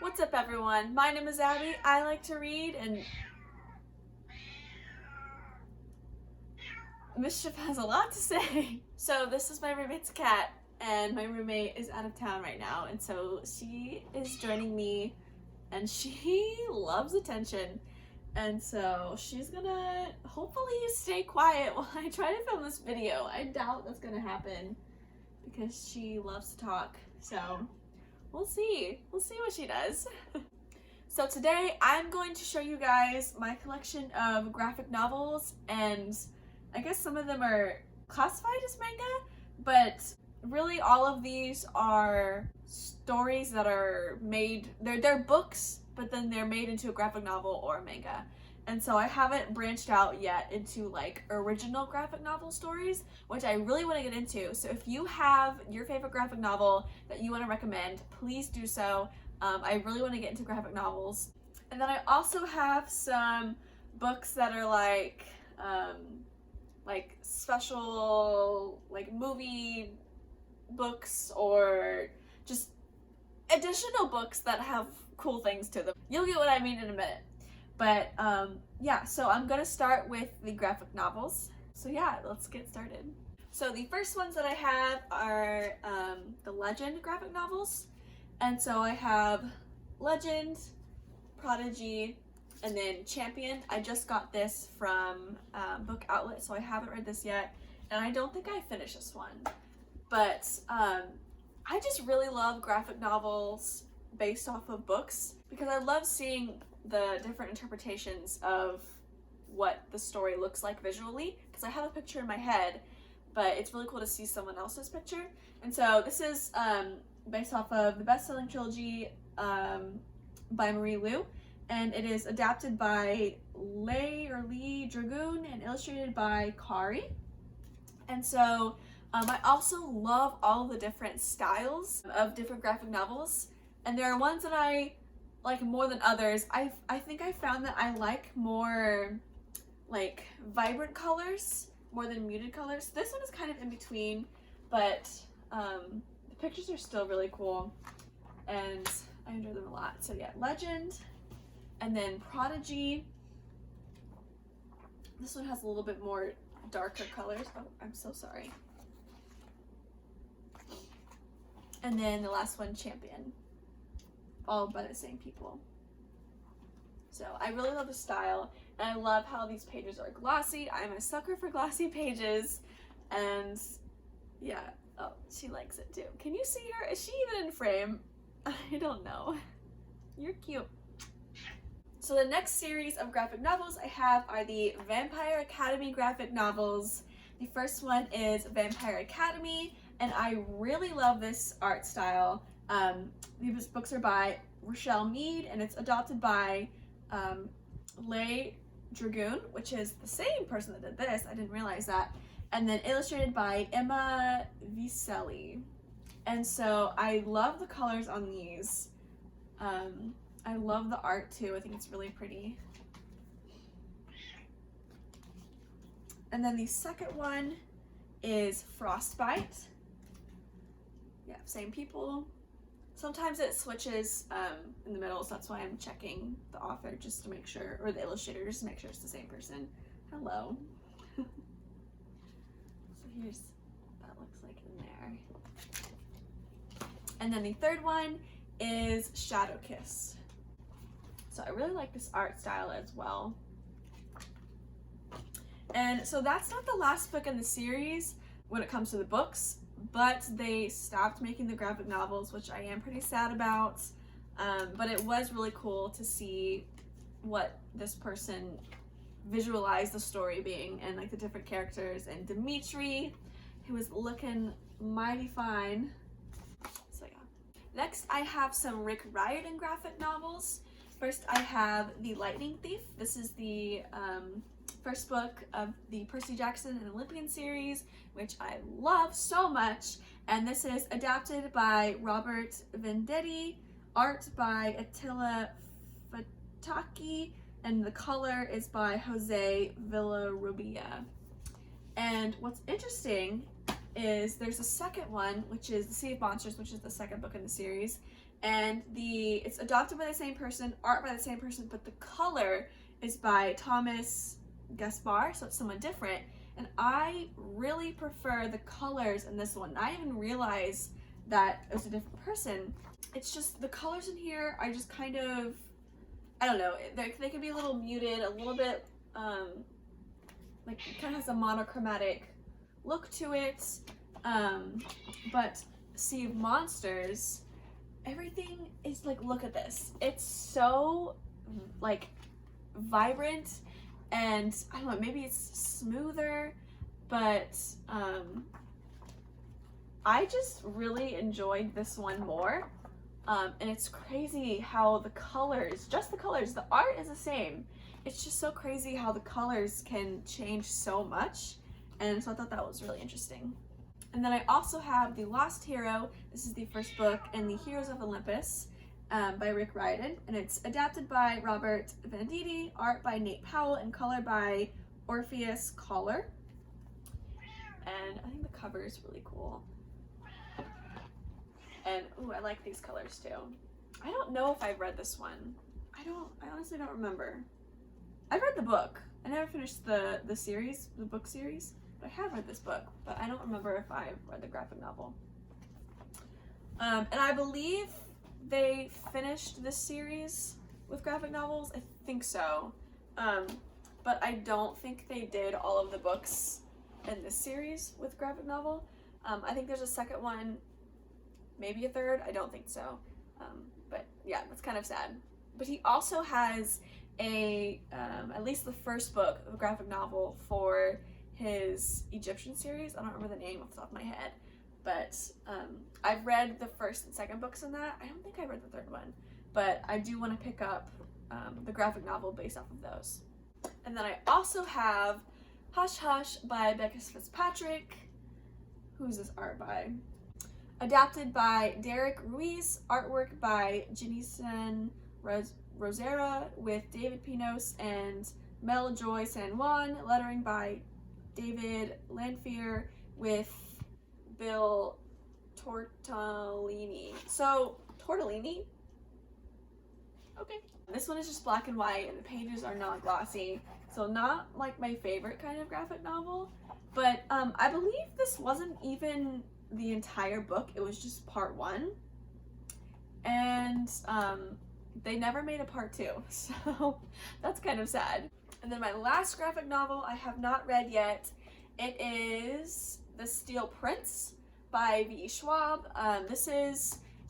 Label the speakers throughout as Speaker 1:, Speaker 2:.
Speaker 1: What's up, everyone? My name is Abby. I like to read, and Mischief has a lot to say. So this is my roommate's cat, and my roommate is out of town right now, and so she is joining me, and she loves attention. And so she's gonna hopefully stay quiet while I try to film this video. I doubt that's gonna happen because she loves to talk. So we'll see. We'll see what she does. So today I'm going to show you guys my collection of graphic novels, and I guess some of them are classified as manga, but really all of these are stories that are made, they're books, but then they're made into a graphic novel or a manga. And so I haven't branched out yet into like original graphic novel stories, which I really want to get into. So if you have your favorite graphic novel that you want to recommend, please do so. I really want to get into graphic novels. And then I also have some books that are like special like movie books or just additional books that have cool things to them. You'll get what I mean in a minute. But yeah, so I'm gonna start with the graphic novels. So yeah, let's get started. So the first ones that I have are the Legend graphic novels. And so I have Legend, Prodigy, and then Champion. I just got this from Book Outlet, so I haven't read this yet, and I don't think I finished this one. But I just really love graphic novels based off of books because I love seeing the different interpretations of what the story looks like visually, because I have a picture in my head, but it's really cool to see someone else's picture. And so this is based off of the best-selling trilogy by Marie Lu, and it is adapted by Lee Dragoon and illustrated by Kari. And so I also love all the different styles of different graphic novels, and there are ones that I like more than others. I think I found that I like more like vibrant colors more than muted colors. This one is kind of in between, but the pictures are still really cool and I enjoy them a lot. So yeah, Legend, and then Prodigy. This one has a little bit more darker colors. Oh, I'm so sorry. And then the last one, Champion, all by the same people. So I really love the style, and I love how these pages are glossy. I'm a sucker for glossy pages, and yeah. Oh, she likes it too. Can you see her? Is she even in frame? I don't know. You're cute. So the next series of graphic novels I have are the Vampire Academy graphic novels. The first one is Vampire Academy, and I really love this art style. These books are by Rochelle Mead, and it's adopted by Lee Dragoon, which is the same person that did this. I didn't realize that. And then illustrated by Emma Vicelli. And so I love the colors on these. I love the art too. I think it's really pretty. And then the second one is Frostbite. Yeah, same people. Sometimes it switches in the middle, so that's why I'm checking the author just to make sure, or the illustrator just to make sure it's the same person. Hello. So here's what that looks like in there. And then the third one is Shadow Kiss. So I really like this art style as well. And so that's not the last book in the series when it comes to the books, but they stopped making the graphic novels, which I am pretty sad about. But it was really cool to see what this person visualized the story being, and like the different characters, and Dimitri, who was looking mighty fine. So yeah. Next I have some Rick Riordan graphic novels. First I have The Lightning Thief. This is the first book of the Percy Jackson and Olympian series, which I love so much. And this is adapted by Robert Venditti, art by Attila Fataki, and the color is by Jose Villarrubia. And what's interesting is there's a second one, which is The Sea of Monsters, which is the second book in the series, and it's adopted by the same person, art by the same person, but the color is by Thomas Gaspar, so it's someone different. And I really prefer the colors in this one. I didn't even realize that it was a different person. It's just the colors in here are just kind of, I don't know, they can be a little muted, a little bit, like it kind of has a monochromatic look to it. But Sea of Monsters, everything is like, look at this. It's so like vibrant, and I don't know, maybe it's smoother, but I just really enjoyed this one more. And it's crazy how the colors, just the colors, the art is the same. It's just so crazy how the colors can change so much. And so I thought that was really interesting. And then I also have The Lost Hero. This is the first book in the Heroes of Olympus by Rick Riordan. And it's adapted by Robert Venditti, art by Nate Powell, and color by Orpheus Collar. And I think the cover is really cool. And ooh, I like these colors too. I don't know if I've read this one. I honestly don't remember. I've read the book. I never finished the series, the book series, but I have read this book, but I don't remember if I've read the graphic novel. And I believe they finished this series with graphic novels. I think so. But I don't think they did all of the books in this series with graphic novel. I think there's a second one, maybe a third, I don't think so. But yeah, that's kind of sad. But he also has at least the first book of a graphic novel for his Egyptian series. I don't remember the name off the top of my head, but I've read the first and second books in that. I don't think I read the third one, but I do want to pick up the graphic novel based off of those. And then I also have Hush Hush by Becca Fitzpatrick. Who's this art by? Adapted by Derek Ruiz, artwork by Janison Rosera with David Pinos and Mel Joy San Juan, lettering by David Lanphier with Bill Tortellini. So, Tortellini? Okay. This one is just black and white and the pages are not glossy, so not like my favorite kind of graphic novel, but I believe this wasn't even the entire book, it was just part 1, and they never made a part 2, so that's kind of sad. And then my last graphic novel I have not read yet. It is The Steel Prince by V.E. Schwab.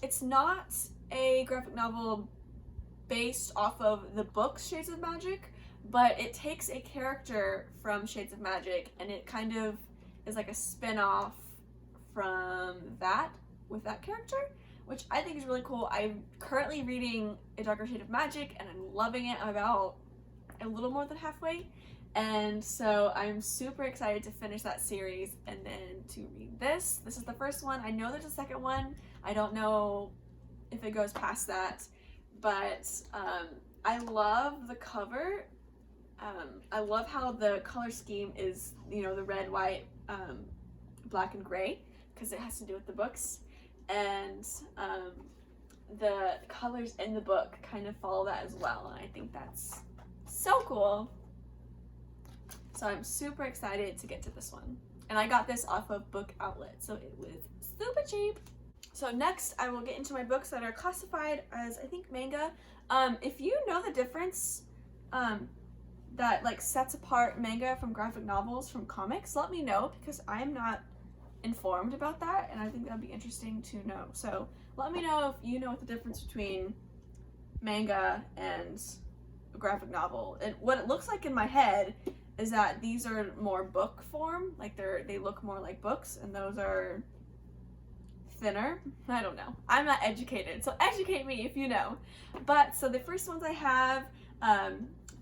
Speaker 1: It's not a graphic novel based off of the book Shades of Magic, but it takes a character from Shades of Magic and it kind of is like a spin-off from that with that character, which I think is really cool. I'm currently reading A Darker Shade of Magic and I'm loving it. I'm about a little more than halfway, and so I'm super excited to finish that series and then to read this. This is the first one. I know there's a second one. I don't know if it goes past that, but I love the cover. I love how the color scheme is, you know, the red, white, black, and gray, because it has to do with the books, and the colors in the book kind of follow that as well, and I think that's so cool. So I'm super excited to get to this one, and I got this off of Book Outlet, so it was super cheap. So next I will get into my books that are classified as, I think, manga. If you know the difference that like sets apart manga from graphic novels from comics, let me know, because I'm not informed about that and I think that'd be interesting to know. So let me know if you know what the difference between manga and a graphic novel. And what it looks like in my head is that these are more book form, like they look more like books, and those are thinner. I don't know. I'm not educated, so educate me if you know. But so the first ones I have,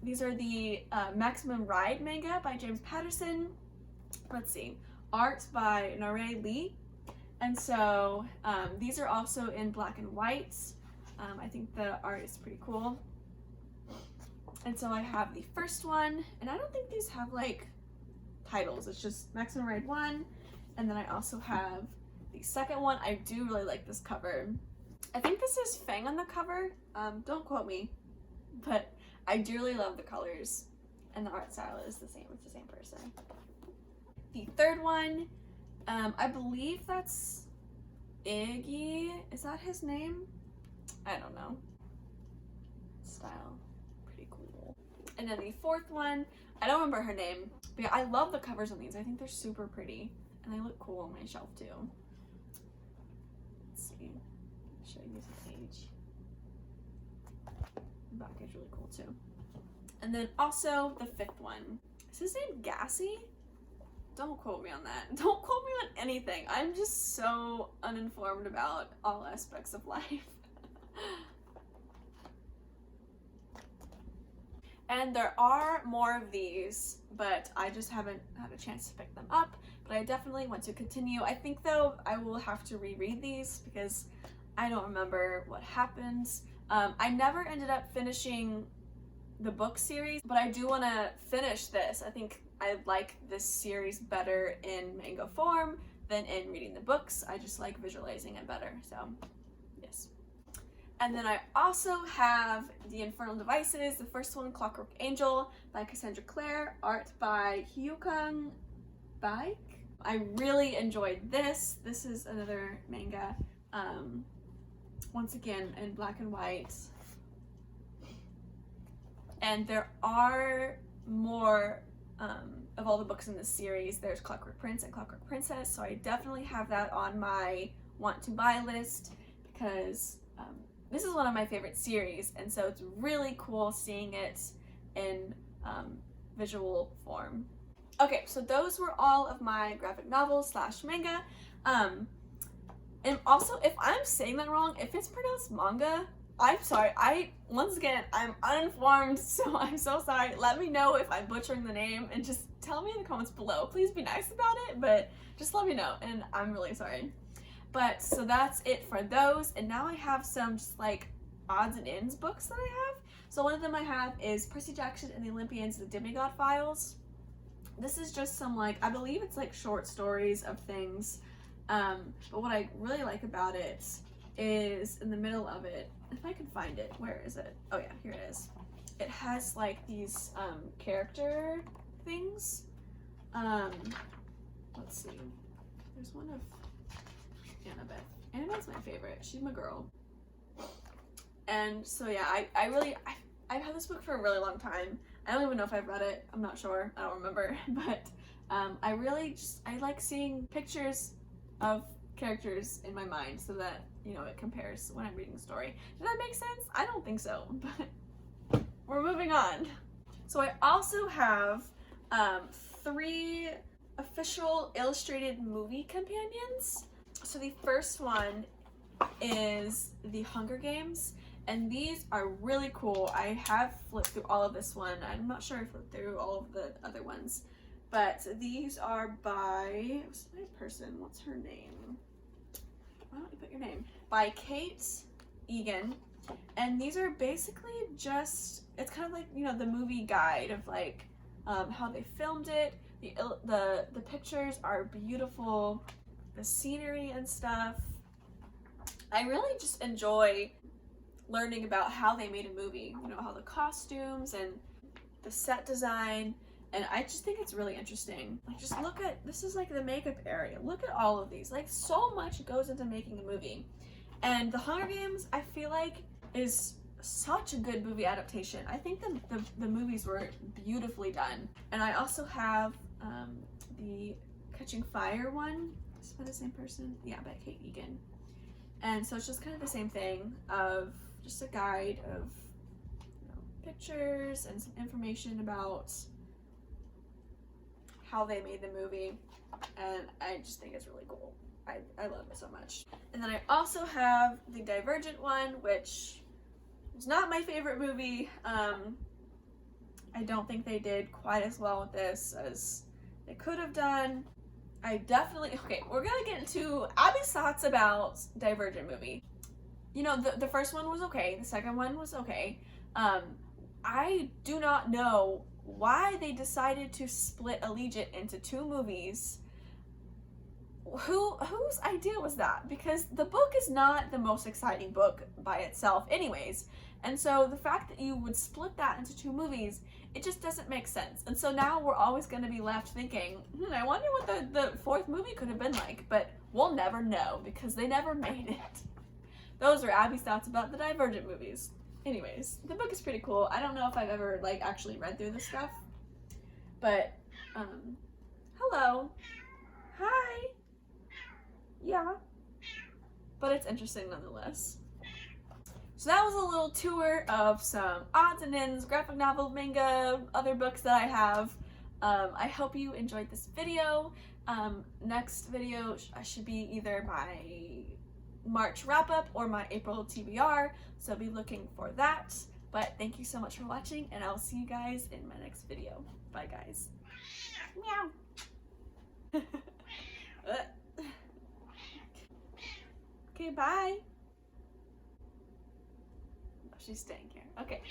Speaker 1: these are the Maximum Ride manga by James Patterson. Let's see. Art by Nare Lee. And so these are also in black and white. I think the art is pretty cool. And so I have the first one, and I don't think these have like titles. It's just Maximum Ride 1. And then I also have the second one. I do really like this cover. I think this is Fang on the cover. Don't quote me, but I dearly love the colors, and the art style is the same. It's the same person. The third one, I believe that's Iggy. Is that his name? I don't know. Style, pretty cool. And then the fourth one, I don't remember her name, but yeah, I love the covers on these. I think they're super pretty, and they look cool on my shelf too. Let's see. Show you the page. The back is really cool too. And then also the fifth one. Is his name Gassy? Don't quote me on that. Don't quote me on anything. I'm just so uninformed about all aspects of life. And there are more of these, but I just haven't had a chance to pick them up. But I definitely want to continue. I think though I will have to reread these because I don't remember what happens. I never ended up finishing the book series, but I do want to finish this. I think I like this series better in manga form than in reading the books. I just like visualizing it better, so yes. And then I also have The Infernal Devices, the first one, Clockwork Angel by Cassandra Clare, art by Hyukang Baek. I really enjoyed this. This is another manga, once again in black and white. And there are more of all the books in this series. There's Clockwork Prince and Clockwork Princess, so I definitely have that on my want to buy list because this is one of my favorite series, and so it's really cool seeing it in visual form. Okay, so those were all of my graphic novels / manga. And also, if I'm saying that wrong, if it's pronounced manga, I'm sorry. Once again, I'm uninformed, so I'm so sorry. Let me know if I'm butchering the name, and just tell me in the comments below. Please be nice about it, but just let me know, and I'm really sorry. But so that's it for those, and now I have some just like odds and ends books that I have. So one of them I have is Percy Jackson and the Olympians, the Demigod Files. This is just some like, I believe it's like short stories of things, but what I really like about it is in the middle of it, if I can find it, where is it? Oh yeah, here it is. It has like these character things. Let's see. There's one of Annabeth. Annabeth's my favorite. She's my girl. And so yeah, I've had this book for a really long time. I don't even know if I've read it. I'm not sure. I don't remember. But I like seeing pictures of characters in my mind so that, you know, it compares when I'm reading the story. Does that make sense? I don't think so, but we're moving on. So I also have 3 official illustrated movie companions. So the first one is The Hunger Games, and these are really cool. I have flipped through all of this one. I'm not sure I flipped through all of the other ones, but these are by, what's the person? What's her name? Why don't you put your name? By Kate Egan, and these are basically just, it's kind of like, you know, the movie guide of like how they filmed it. The pictures are beautiful, the scenery and stuff. I really just enjoy learning about how they made a movie, you know, how the costumes and the set design, and I just think it's really interesting. Like, just look at, this is like the makeup area. Look at all of these. Like, so much goes into making a movie. And The Hunger Games, I feel like, is such a good movie adaptation. I think the movies were beautifully done. And I also have the Catching Fire one. Is it by the same person? Yeah, by Kate Egan. And so it's just kind of the same thing of just a guide of, you know, pictures and some information about how they made the movie, and I just think it's really cool. I love it so much. And then I also have the Divergent one, which is not my favorite movie. I don't think they did quite as well with this as they could have done. Okay, we're gonna get into Abby's thoughts about Divergent movie. You know, the first one was okay, the second one was okay. I do not know why they decided to split Allegiant into 2 movies whose idea was that? Because the book is not the most exciting book by itself anyways. And so the fact that you would split that into 2 movies, it just doesn't make sense. And so now we're always going to be left thinking, I wonder what the 4th movie could have been like, but we'll never know because they never made it. Those are Abby's thoughts about the Divergent movies. Anyways, the book is pretty cool. I don't know if I've ever like actually read through this stuff, but hello. Hi. Yeah. But it's interesting nonetheless. So that was a little tour of some odds and ends, graphic novel, manga, other books that I have. I hope you enjoyed this video. Next video should be either my March wrap-up or my April TBR, so be looking for that. But thank you so much for watching, and I'll see you guys in my next video. Bye, guys. Meow. Okay, bye. Oh, she's staying here. Okay.